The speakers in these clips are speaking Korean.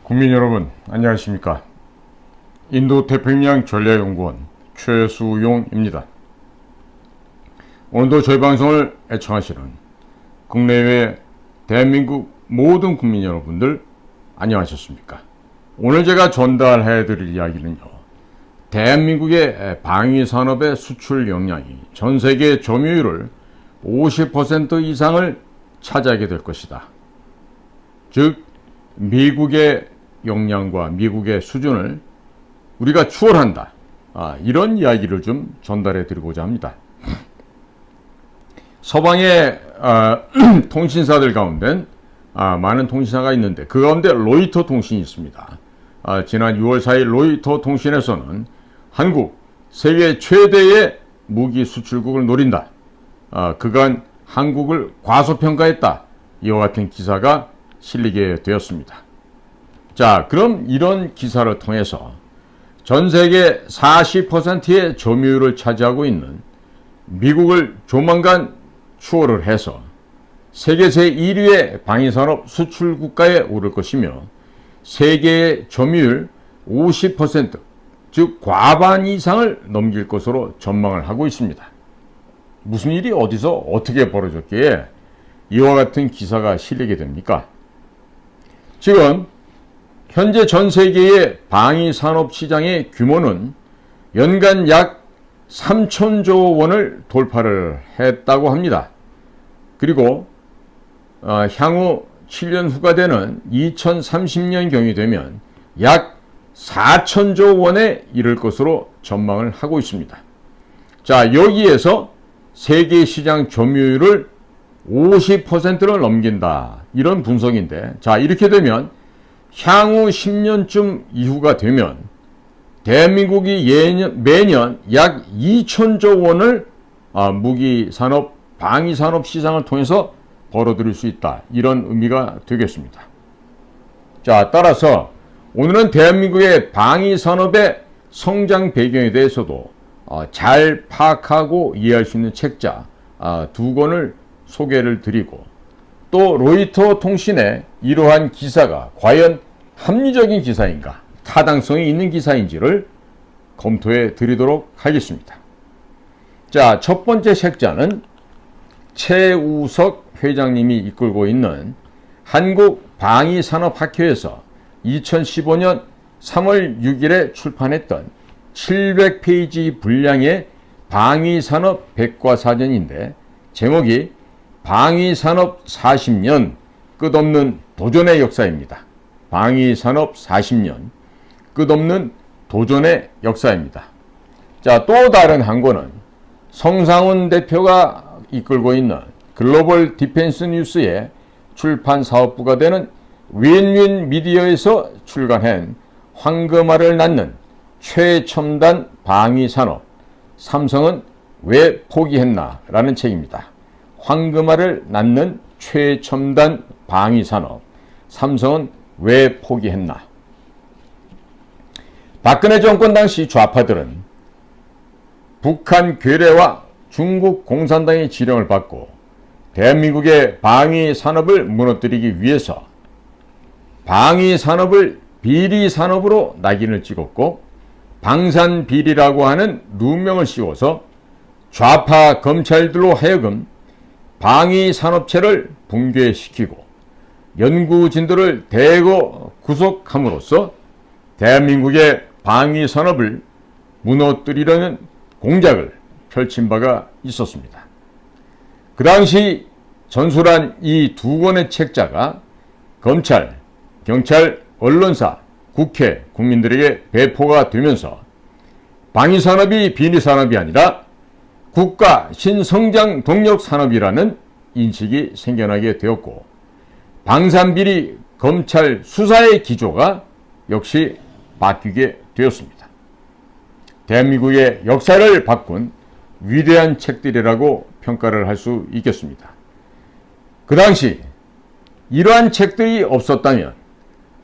국민 여러분, 안녕하십니까? 인도태평양 전략연구원 최수용입니다. 오늘도 저희 방송을 애청하시는 국내외 대한민국 모든 국민 여러분들 안녕하셨습니까? 오늘 제가 전달해 드릴 이야기는요, 대한민국의 방위산업의 수출 역량이 전세계 점유율을 50% 이상을 차지하게 될 것이다. 즉 미국의 역량과 미국의 수준을 우리가 추월한다. 이런 이야기를 좀 전달해 드리고자 합니다. 서방의 통신사들 가운데 많은 통신사가 있는데 그 가운데 로이터 통신이 있습니다. 지난 6월 4일 로이터 통신에서는 한국 세계 최대의 무기 수출국을 노린다. 그간 한국을 과소평가했다. 이와 같은 기사가 실리게 되었습니다. 자, 그럼 이런 기사를 통해서 전 세계 40%의 점유율을 차지하고 있는 미국을 조만간 추월을 해서 세계 제1위의 방위산업 수출 국가에 오를 것이며 세계의 점유율 50%, 즉 과반 이상을 넘길 것으로 전망을 하고 있습니다. 무슨 일이 어디서 어떻게 벌어졌기에 이와 같은 기사가 실리게 됩니까? 지금 현재 전 세계의 방위산업 시장의 규모는 연간 약 3,000조 원을 돌파를 했다고 합니다. 그리고 향후 7년 후가 되는 2030년경이 되면 약 4,000조 원에 이를 것으로 전망을 하고 있습니다. 자, 여기에서 세계 시장 점유율을 50%를 넘긴다. 이런 분석인데, 자, 이렇게 되면 향후 10년쯤 이후가 되면 대한민국이 매년 약 2,000조 원을 무기산업, 방위산업 시장을 통해서 벌어들일 수 있다. 이런 의미가 되겠습니다. 자, 따라서 오늘은 대한민국의 방위산업의 성장 배경에 대해서도 잘 파악하고 이해할 수 있는 책자 두 권을 소개를 드리고, 또 로이터 통신의 이러한 기사가 과연 합리적인 기사인가, 타당성이 있는 기사인지를 검토해 드리도록 하겠습니다. 자, 첫 번째 책자는 최우석 회장님이 이끌고 있는 한국방위산업학회에서 2015년 3월 6일에 출판했던 700페이지 분량의 방위산업 백과사전인데, 제목이 방위산업 40년 끝없는 도전의 역사입니다. 방위산업 40년 끝없는 도전의 역사입니다. 자, 또 다른 한 권은 성상훈 대표가 이끌고 있는 글로벌 디펜스 뉴스의 출판 사업부가 되는 윈윈 미디어에서 출간한 황금알을 낳는 최첨단 방위산업, 삼성은 왜 포기했나? 라는 책입니다. 황금알을 낳는 최첨단 방위산업, 삼성은 왜 포기했나? 박근혜 정권 당시 좌파들은 북한 괴뢰와 중국 공산당의 지령을 받고 대한민국의 방위산업을 무너뜨리기 위해서 방위산업을 비리산업으로 낙인을 찍었고, 방산비리라고 하는 누명을 씌워서 좌파 검찰들로 하여금 방위산업체를 붕괴시키고 연구진들을 대거 구속함으로써 대한민국의 방위산업을 무너뜨리려는 공작을 펼친 바가 있었습니다. 그 당시 전술한 이 두 권의 책자가 검찰, 경찰, 언론사, 국회, 국민들에게 배포가 되면서 방위산업이 비리산업이 아니라 국가 신성장 동력 산업이라는 인식이 생겨나게 되었고, 방산비리 검찰 수사의 기조가 역시 바뀌게 되었습니다. 대한민국의 역사를 바꾼 위대한 책들이라고 평가를 할 수 있겠습니다. 그 당시 이러한 책들이 없었다면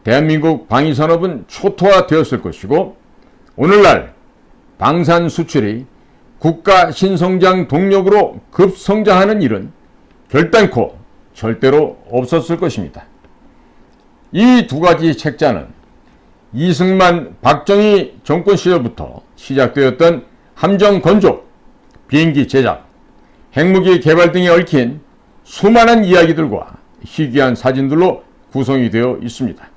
대한민국 방위산업은 초토화되었을 것이고, 오늘날 방산 수출이 국가 신성장 동력으로 급성장하는 일은 결단코 절대로 없었을 것입니다. 이 두 가지 책자는 이승만, 박정희 정권 시절부터 시작되었던 함정 건조, 비행기 제작, 핵무기 개발 등에 얽힌 수많은 이야기들과 희귀한 사진들로 구성이 되어 있습니다.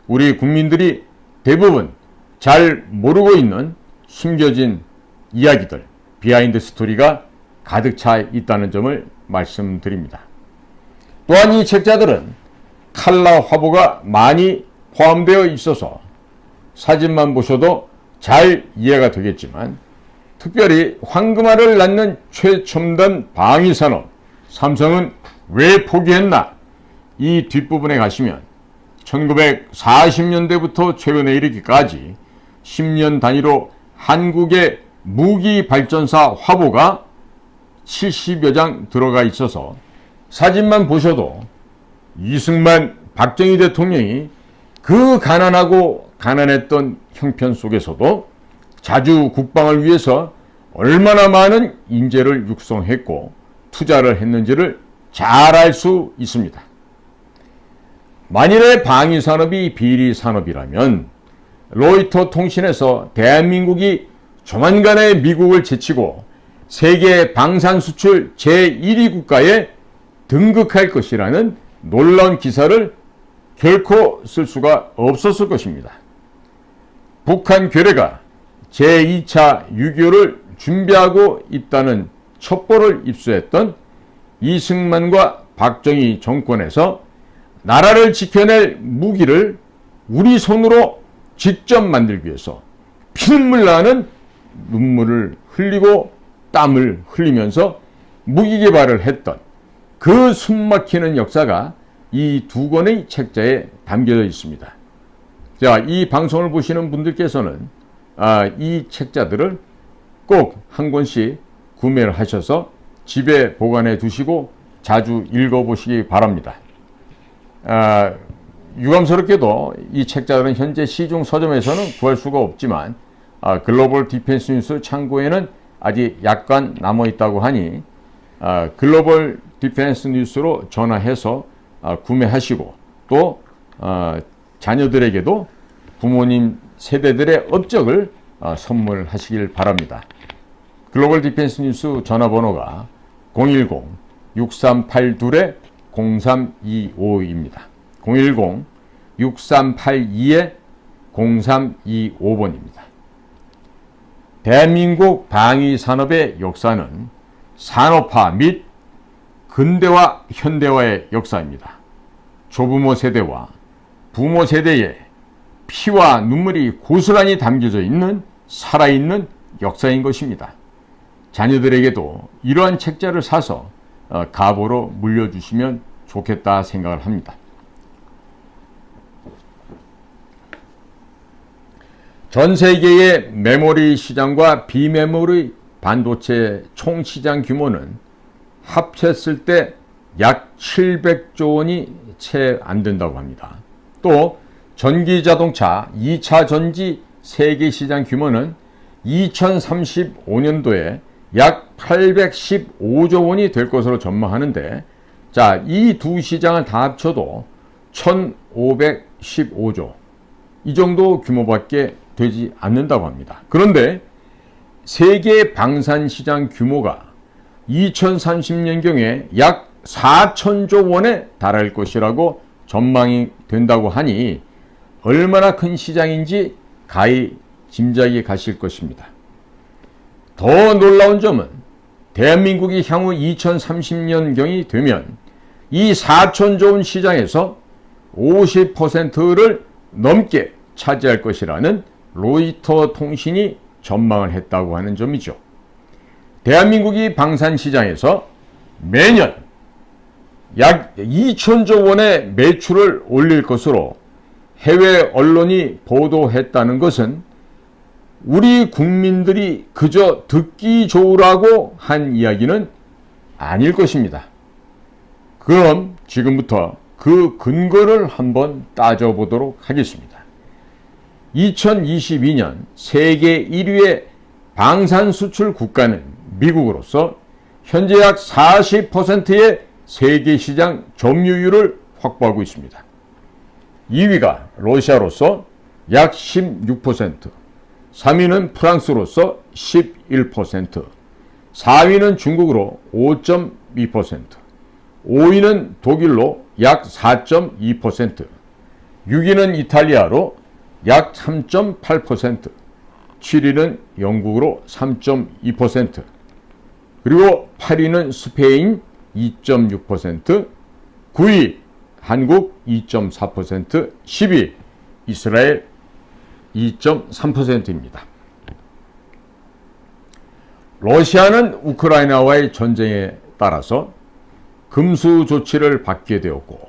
우리 국민들이 대부분 잘 모르고 있는 숨겨진 이야기들, 비하인드 스토리가 가득 차 있다는 점을 말씀드립니다. 또한 이 책자들은 칼라 화보가 많이 포함되어 있어서 사진만 보셔도 잘 이해가 되겠지만, 특별히 황금알을 낳는 최첨단 방위산업, 삼성은 왜 포기했나? 이 뒷부분에 가시면 1940년대부터 최근에 이르기까지 10년 단위로 한국의 무기발전사 화보가 70여 장 들어가 있어서 사진만 보셔도 이승만, 박정희 대통령이 그 가난하고 가난했던 형편 속에서도 자주 국방을 위해서 얼마나 많은 인재를 육성했고 투자를 했는지를 잘 알 수 있습니다. 만일에 방위산업이 비리산업이라면 로이터 통신에서 대한민국이 조만간에 미국을 제치고 세계 방산 수출 제1위 국가에 등극할 것이라는 놀라운 기사를 결코 쓸 수가 없었을 것입니다. 북한 괴뢰가 제2차 6.25를 준비하고 있다는 첩보를 입수했던 이승만과 박정희 정권에서 나라를 지켜낼 무기를 우리 손으로 직접 만들기 위해서 피눈물 나는 눈물을 흘리고 땀을 흘리면서 무기 개발을 했던 그 숨막히는 역사가 이 두 권의 책자에 담겨져 있습니다. 자, 이 방송을 보시는 분들께서는 이 책자들을 꼭 한 권씩 구매를 하셔서 집에 보관해 두시고 자주 읽어보시기 바랍니다. 유감스럽게도 이 책자들은 현재 시중 서점에서는 구할 수가 없지만 글로벌 디펜스 뉴스 창고에는 아직 약간 남아있다고 하니 글로벌 디펜스 뉴스로 전화해서 구매하시고 또 자녀들에게도 부모님 세대들의 업적을 선물하시길 바랍니다. 글로벌 디펜스 뉴스 전화번호가 010-6382-0325입니다. 010-6382-0325번입니다. 대한민국 방위산업의 역사는 산업화 및 근대화, 현대화의 역사입니다. 조부모 세대와 부모 세대의 피와 눈물이 고스란히 담겨져 있는 살아있는 역사인 것입니다. 자녀들에게도 이러한 책자를 사서 가보로 물려주시면 좋겠다 생각을 합니다. 전 세계의 메모리 시장과 비메모리 반도체 총 시장 규모는 합쳤을 때 약 700조 원이 채 안 된다고 합니다. 또 전기자동차 2차 전지 세계 시장 규모는 2035년도에 약 815조 원이 될 것으로 전망하는데, 자, 이 두 시장을 다 합쳐도 1515조 이 정도 규모밖에 되지 않는다고 합니다. 그런데 세계 방산 시장 규모가 2030년경에 약 4천조 원에 달할 것이라고 전망이 된다고 하니 얼마나 큰 시장인지 가히 짐작이 가실 것입니다. 더 놀라운 점은 대한민국이 향후 2030년경이 되면 이 4천조 원 시장에서 50%를 넘게 차지할 것이라는 로이터 통신이 전망을 했다고 하는 점이죠. 대한민국이 방산 시장에서 매년 약 2천조 원의 매출을 올릴 것으로 해외 언론이 보도했다는 것은 우리 국민들이 그저 듣기 좋으라고 한 이야기는 아닐 것입니다. 그럼 지금부터 그 근거를 한번 따져보도록 하겠습니다. 2022년 세계 1위의 방산 수출 국가는 미국으로서 현재 약 40%의 세계 시장 점유율을 확보하고 있습니다. 2위가 러시아로서 약 16%, 3위는 프랑스로서 11%, 4위는 중국으로 5.2%, 5위는 독일로 약 4.2%, 6위는 이탈리아로 약 3.8%, 7위는 영국으로 3.2%, 그리고 8위는 스페인 2.6%, 9위 한국 2.4%, 10위 이스라엘 2.3%입니다. 러시아는 우크라이나와의 전쟁에 따라서 금수 조치를 받게 되었고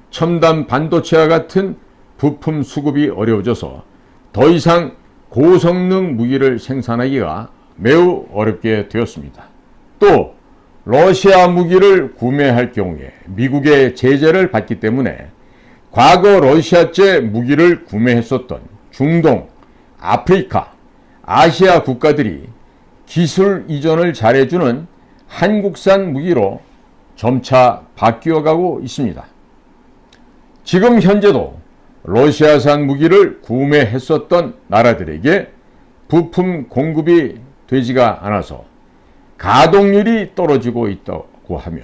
첨단 반도체와 같은 부품 수급이 어려워져서 더 이상 고성능 무기를 생산하기가 매우 어렵게 되었습니다. 또 러시아 무기를 구매할 경우에 미국의 제재를 받기 때문에 과거 러시아제 무기를 구매했었던 중동, 아프리카, 아시아 국가들이 기술 이전을 잘해주는 한국산 무기로 점차 바뀌어가고 있습니다. 지금 현재도 러시아산 무기를 구매했었던 나라들에게 부품 공급이 되지가 않아서 가동률이 떨어지고 있다고 하며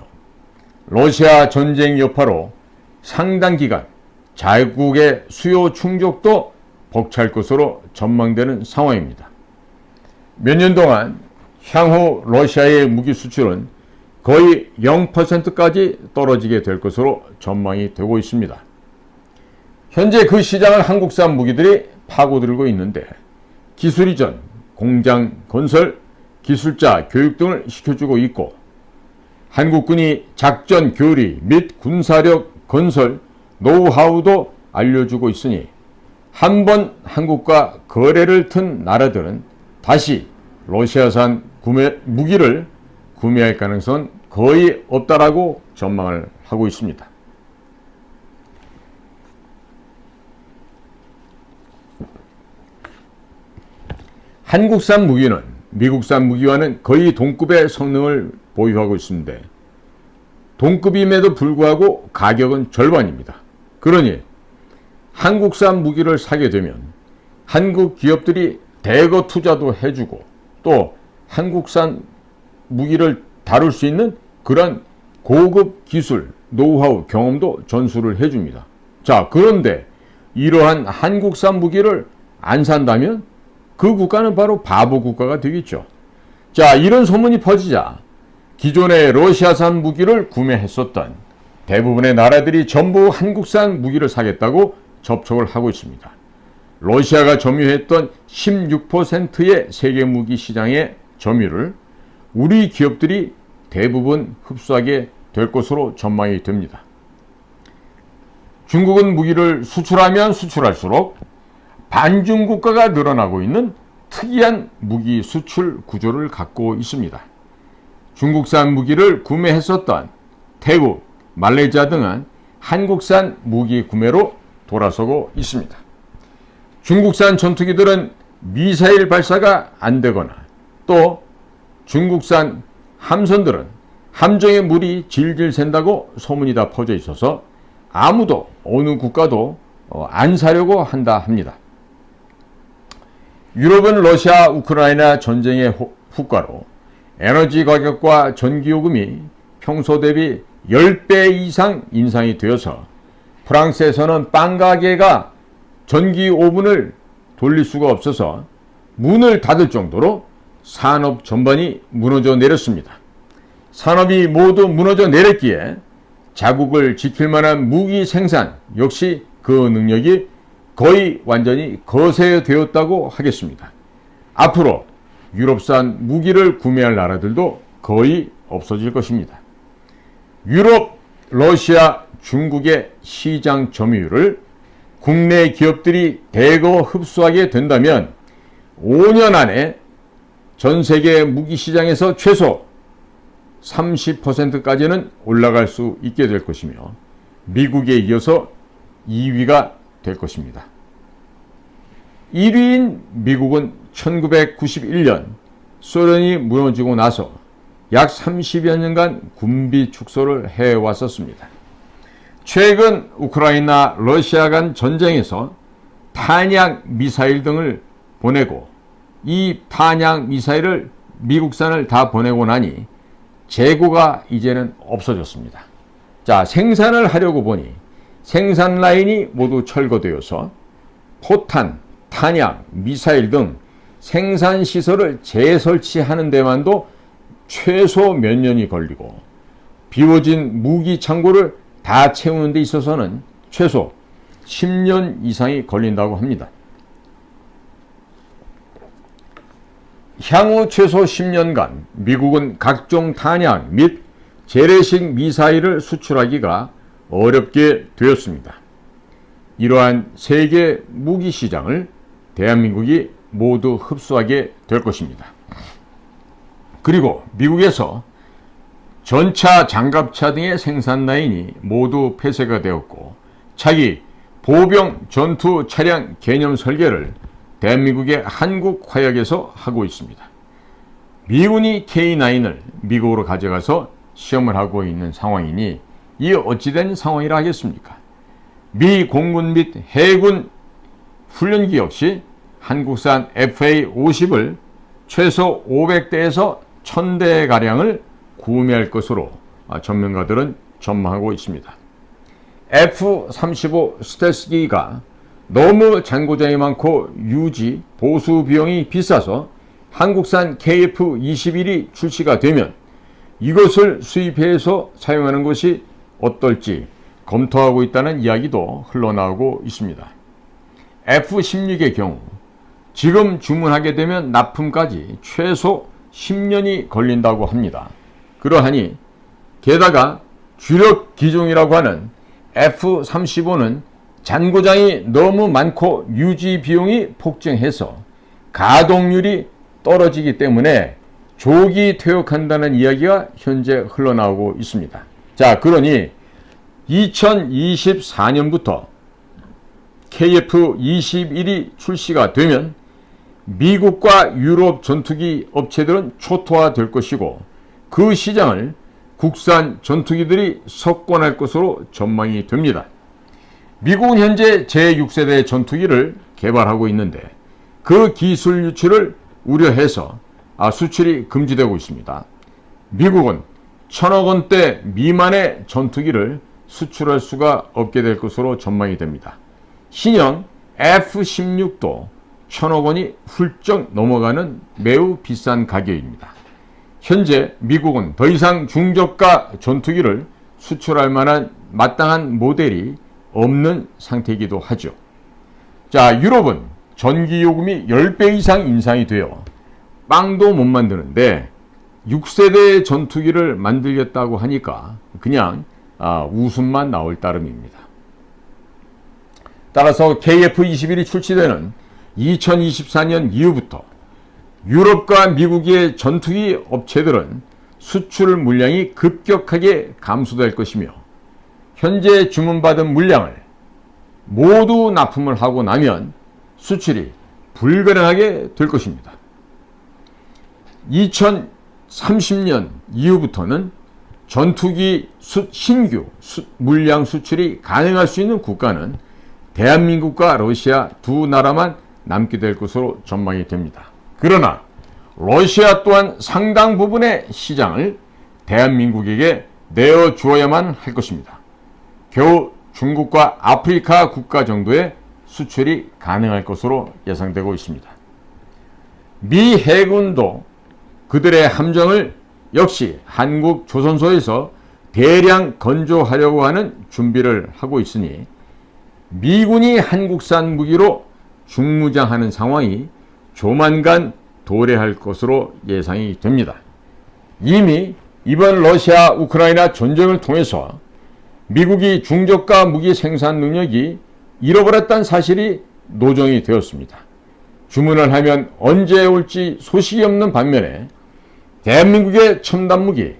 러시아 전쟁 여파로 상당 기간 자국의 수요 충족도 벅찰 것으로 전망되는 상황입니다. 몇 년 동안 향후 러시아의 무기 수출은 거의 0%까지 떨어지게 될 것으로 전망이 되고 있습니다. 현재 그 시장을 한국산 무기들이 파고들고 있는데 기술 이전, 공장 건설, 기술자 교육 등을 시켜주고 있고 한국군이 작전 교리 및 군사력 건설 노하우도 알려주고 있으니 한번 한국과 거래를 튼 나라들은 다시 러시아산 무기를 구매할 가능성은 거의 없다라고 전망을 하고 있습니다. 한국산 무기는 미국산 무기와는 거의 동급의 성능을 보유하고 있는데 동급임에도 불구하고 가격은 절반입니다. 그러니 한국산 무기를 사게 되면 한국 기업들이 대거 투자도 해주고 또 한국산 무기를 다룰 수 있는 그런 고급 기술, 노하우, 경험도 전수를 해줍니다. 자, 그런데 이러한 한국산 무기를 안 산다면 그 국가는 바로 바보 국가가 되겠죠. 자, 이런 소문이 퍼지자 기존의 러시아산 무기를 구매했었던 대부분의 나라들이 전부 한국산 무기를 사겠다고 접촉을 하고 있습니다. 러시아가 점유했던 16%의 세계 무기 시장의 점유를 우리 기업들이 대부분 흡수하게 될 것으로 전망이 됩니다. 중국은 무기를 수출하면 수출할수록 반중 국가가 늘어나고 있는 특이한 무기 수출 구조를 갖고 있습니다. 중국산 무기를 구매했었던 태국, 말레이시아 등은 한국산 무기 구매로 돌아서고 있습니다. 중국산 전투기들은 미사일 발사가 안 되거나 또 중국산 함선들은 함정에 물이 질질 샌다고 소문이 다 퍼져 있어서 아무도 어느 국가도 안 사려고 한다 합니다. 유럽은 러시아 우크라이나 전쟁의 후과로 에너지 가격과 전기요금이 평소 대비 10배 이상 인상이 되어서 프랑스에서는 빵 가게가 전기 오븐을 돌릴 수가 없어서 문을 닫을 정도로 산업 전반이 무너져 내렸습니다. 산업이 모두 무너져 내렸기에 자국을 지킬 만한 무기 생산 역시 그 능력이 거의 완전히 거세되었다고 하겠습니다. 앞으로 유럽산 무기를 구매할 나라들도 거의 없어질 것입니다. 유럽, 러시아, 중국의 시장 점유율을 국내 기업들이 대거 흡수하게 된다면 5년 안에 전 세계 무기 시장에서 최소 30%까지는 올라갈 수 있게 될 것이며 미국에 이어서 2위가 될 것입니다. 1위인 미국은 1991년 소련이 무너지고 나서 약 30여 년간 군비 축소를 해왔었습니다. 최근 우크라이나, 러시아 간 전쟁에서 탄약 미사일 등을 보내고, 이 탄약 미사일을 미국산을 다 보내고 나니 재고가 이제는 없어졌습니다. 자, 생산을 하려고 보니 생산 라인이 모두 철거되어서 포탄, 탄약, 미사일 등 생산 시설을 재설치하는 데만도 최소 몇 년이 걸리고, 비워진 무기 창고를 다 채우는 데 있어서는 최소 10년 이상이 걸린다고 합니다. 향후 최소 10년간 미국은 각종 탄약 및 재래식 미사일을 수출하기가 어렵게 되었습니다. 이러한 세계 무기 시장을 대한민국이 모두 흡수하게 될 것입니다. 그리고 미국에서 전차, 장갑차 등의 생산 라인이 모두 폐쇄가 되었고, 차기 보병 전투 차량 개념 설계를 대한민국의 한국화약에서 하고 있습니다. 미군이 K9을 미국으로 가져가서 시험을 하고 있는 상황이니 이 어찌된 상황이라 하겠습니까? 미 공군 및 해군 훈련기 역시 한국산 FA-50을 최소 500대에서 1000대가량을 구매할 것으로 전문가들은 전망하고 있습니다. F-35 스텔스기가 너무 잔고장이 많고 유지, 보수 비용이 비싸서 한국산 KF-21이 출시가 되면 이것을 수입해서 사용하는 것이 어떨지 검토하고 있다는 이야기도 흘러나오고 있습니다. F-16의 경우 지금 주문하게 되면 납품까지 최소 10년이 걸린다고 합니다. 그러하니 게다가 주력 기종이라고 하는 F-35는 잔고장이 너무 많고 유지 비용이 폭증해서 가동률이 떨어지기 때문에 조기 퇴역한다는 이야기가 현재 흘러나오고 있습니다. 자, 그러니 2024년부터 KF-21이 출시가 되면 미국과 유럽 전투기 업체들은 초토화될 것이고, 그 시장을 국산 전투기들이 석권할 것으로 전망이 됩니다. 미국은 현재 제6세대 전투기를 개발하고 있는데 그 기술 유출을 우려해서 수출이 금지되고 있습니다. 미국은 1000억 원대 미만의 전투기를 수출할 수가 없게 될 것으로 전망이 됩니다. 신형 F-16도 1000억 원이 훌쩍 넘어가는 매우 비싼 가격입니다. 현재 미국은 더 이상 중저가 전투기를 수출할 만한 마땅한 모델이 없는 상태이기도 하죠. 자, 유럽은 전기요금이 10배 이상 인상이 되어 빵도 못 만드는데 6세대 전투기를 만들겠다고 하니까 그냥 웃음만 나올 따름입니다. 따라서 KF-21이 출시되는 2024년 이후부터 유럽과 미국의 전투기 업체들은 수출 물량이 급격하게 감소될 것이며, 현재 주문받은 물량을 모두 납품을 하고 나면 수출이 불가능하게 될 것입니다. 2030년 이후부터는 전투기 신규 물량 수출이 가능할 수 있는 국가는 대한민국과 러시아 두 나라만 남게 될 것으로 전망이 됩니다. 그러나 러시아 또한 상당 부분의 시장을 대한민국에게 내어주어야만 할 것입니다. 겨우 중국과 아프리카 국가 정도의 수출이 가능할 것으로 예상되고 있습니다. 미 해군도 그들의 함정을 역시 한국 조선소에서 대량 건조하려고 하는 준비를 하고 있으니 미군이 한국산 무기로 중무장하는 상황이 조만간 도래할 것으로 예상이 됩니다. 이미 이번 러시아 우크라이나 전쟁을 통해서 미국이 중저가 무기 생산 능력이 잃어버렸다는 사실이 노정이 되었습니다. 주문을 하면 언제 올지 소식이 없는 반면에 대한민국의 첨단 무기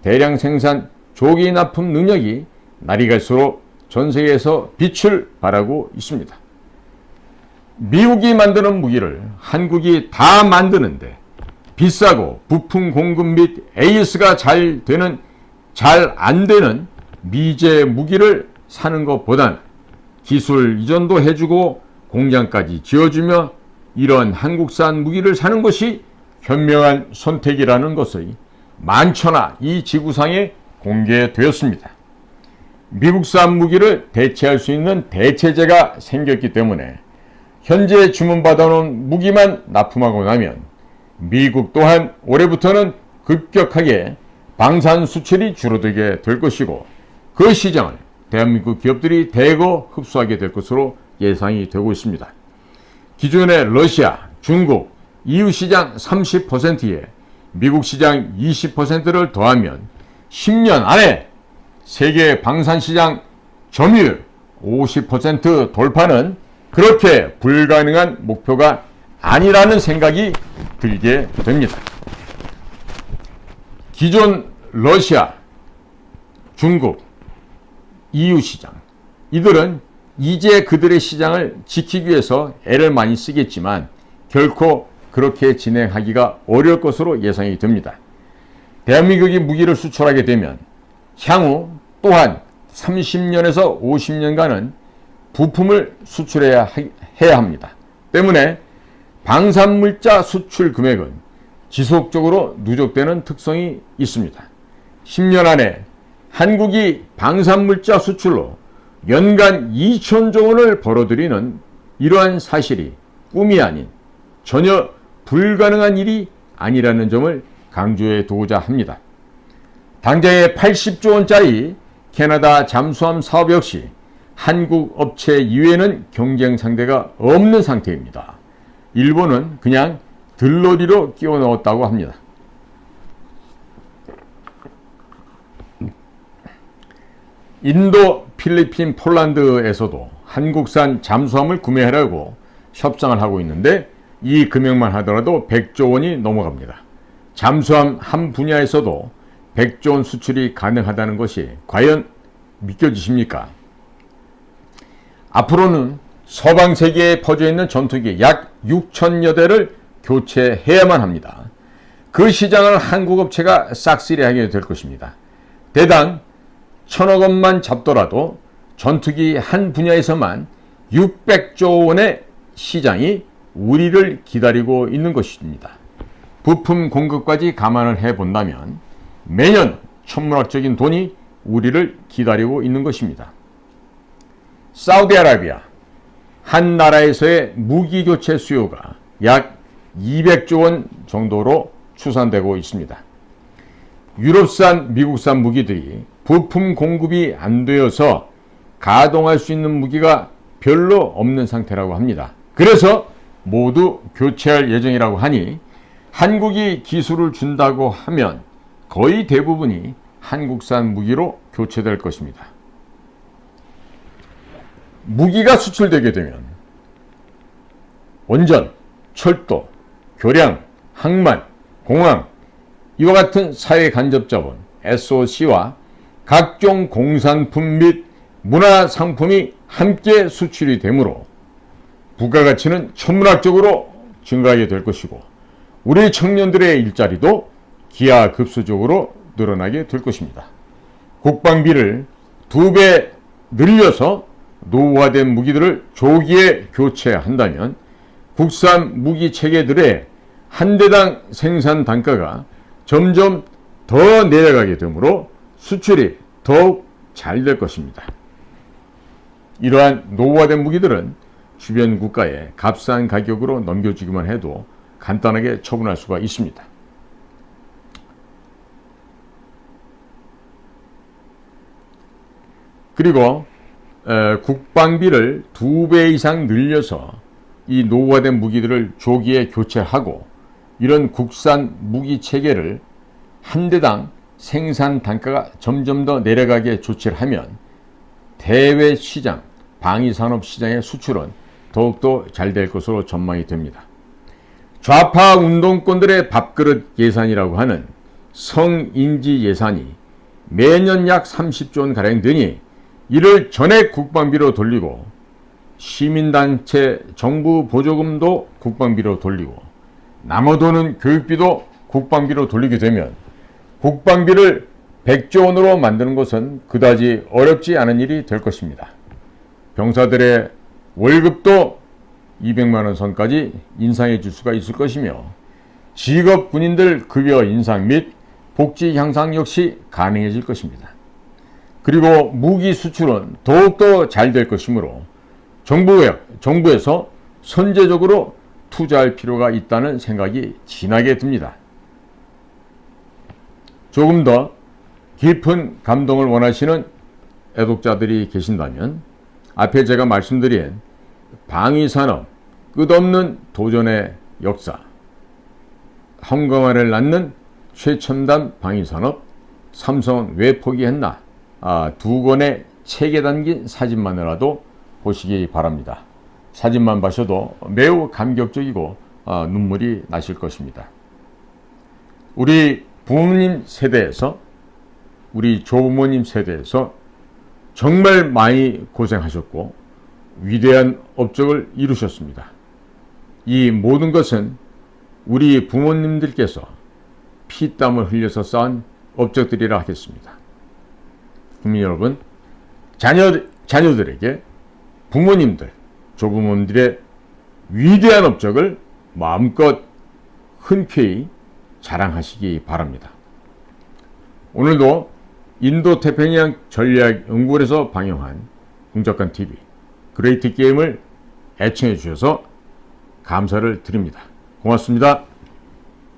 대량 생산 조기 납품 능력이 날이 갈수록 전 세계에서 빛을 발하고 있습니다. 미국이 만드는 무기를 한국이 다 만드는데 비싸고 부품 공급 및 AS가 잘 안 되는 미제 무기를 사는 것보다는 기술 이전도 해주고 공장까지 지어주며 이런 한국산 무기를 사는 것이 현명한 선택이라는 것이 만천하 이 지구상에 공개되었습니다. 미국산 무기를 대체할 수 있는 대체제가 생겼기 때문에 현재 주문받아놓은 무기만 납품하고 나면 미국 또한 올해부터는 급격하게 방산 수출이 줄어들게 될 것이고 그 시장을 대한민국 기업들이 대거 흡수하게 될 것으로 예상이 되고 있습니다. 기존의 러시아, 중국, EU 시장 30%에 미국 시장 20%를 더하면 10년 안에 세계 방산시장 점유율 50% 돌파는 그렇게 불가능한 목표가 아니라는 생각이 들게 됩니다. 기존 러시아, 중국, EU 시장 이들은 이제 그들의 시장을 지키기 위해서 애를 많이 쓰겠지만 결코 그렇게 진행하기가 어려울 것으로 예상이 됩니다. 대한민국이 무기를 수출하게 되면 향후 또한 30년에서 50년간은 부품을 수출해야 합니다. 때문에 방산물자 수출 금액은 지속적으로 누적되는 특성이 있습니다. 10년 안에 한국이 방산물자 수출로 연간 2천조 원을 벌어들이는 이러한 사실이 꿈이 아닌 전혀 불가능한 일이 아니라는 점을 강조해 두고자 합니다. 당장의 80조 원짜리 캐나다 잠수함 사업 역시 한국 업체 이외에는 경쟁 상대가 없는 상태입니다. 일본은 그냥 들러리로 끼워 넣었다고 합니다. 인도, 필리핀, 폴란드에서도 한국산 잠수함을 구매하려고 협상을 하고 있는데 이 금액만 하더라도 100조 원이 넘어갑니다. 잠수함 한 분야에서도 100조 원 수출이 가능하다는 것이 과연 믿겨지십니까? 앞으로는 서방 세계에 퍼져있는 전투기 약 6천여 대를 교체해야만 합니다. 그 시장을 한국 업체가 싹쓸이하게 될 것입니다. 대당 1,000억 원만 잡더라도 전투기 한 분야에서만 600조 원의 시장이 우리를 기다리고 있는 것입니다. 부품 공급까지 감안을 해본다면 매년 천문학적인 돈이 우리를 기다리고 있는 것입니다. 사우디아라비아 한 나라에서의 무기 교체 수요가 약 200조 원 정도로 추산되고 있습니다. 유럽산, 미국산 무기들이 부품 공급이 안 되어서 가동할 수 있는 무기가 별로 없는 상태라고 합니다. 그래서 모두 교체할 예정이라고 하니 한국이 기술을 준다고 하면 거의 대부분이 한국산 무기로 교체될 것입니다. 무기가 수출되게 되면 원전, 철도, 교량, 항만, 공항 이와 같은 사회 간접자본 SOC와 각종 공산품 및 문화상품이 함께 수출이 되므로 부가가치는 천문학적으로 증가하게 될 것이고 우리 청년들의 일자리도 기하급수적으로 늘어나게 될 것입니다. 국방비를 2배 늘려서 노후화된 무기들을 조기에 교체한다면 국산 무기 체계들의 한 대당 생산 단가가 점점 더 내려가게 되므로 수출이 더욱 잘 될 것입니다. 이러한 노후화된 무기들은 주변 국가에 값싼 가격으로 넘겨주기만 해도 간단하게 처분할 수가 있습니다. 그리고 국방비를 2배 이상 늘려서 이 노후화된 무기들을 조기에 교체하고 이런 국산 무기 체계를 한 대당 생산 단가가 점점 더 내려가게 조치를 하면 대외 시장, 방위산업 시장의 수출은 더욱더 잘 될 것으로 전망이 됩니다. 좌파 운동권들의 밥그릇 예산이라고 하는 성인지 예산이 매년 약 30조 원가량 되니 이를 전액 국방비로 돌리고 시민단체 정부 보조금도 국방비로 돌리고 남아도는 교육비도 국방비로 돌리게 되면 국방비를 100조 원으로 만드는 것은 그다지 어렵지 않은 일이 될 것입니다. 병사들의 월급도 200만 원 선까지 인상해 줄 수가 있을 것이며 직업 군인들 급여 인상 및 복지 향상 역시 가능해질 것입니다. 그리고 무기 수출은 더욱더 잘 될 것이므로 정부에서 선제적으로 투자할 필요가 있다는 생각이 진하게 듭니다. 조금 더 깊은 감동을 원하시는 애독자들이 계신다면 앞에 제가 말씀드린 방위산업 끝없는 도전의 역사, 헝강화를 낳는 최첨단 방위산업, 삼성은 왜 포기했나, 두 권의 책에 담긴 사진만이라도 보시기 바랍니다. 사진만 보셔도 매우 감격적이고 눈물이 나실 것입니다. 우리 부모님 세대에서, 우리 조부모님 세대에서 정말 많이 고생하셨고 위대한 업적을 이루셨습니다. 이 모든 것은 우리 부모님들께서 피땀을 흘려서 쌓은 업적들이라 하겠습니다. 국민 여러분, 자녀들에게 부모님들, 조부모님들의 위대한 업적을 마음껏 흔쾌히 자랑하시기 바랍니다. 오늘도 인도태평양 전략연구원에서 방영한 공작관TV 그레이트 게임을 애청해 주셔서 감사를 드립니다. 고맙습니다.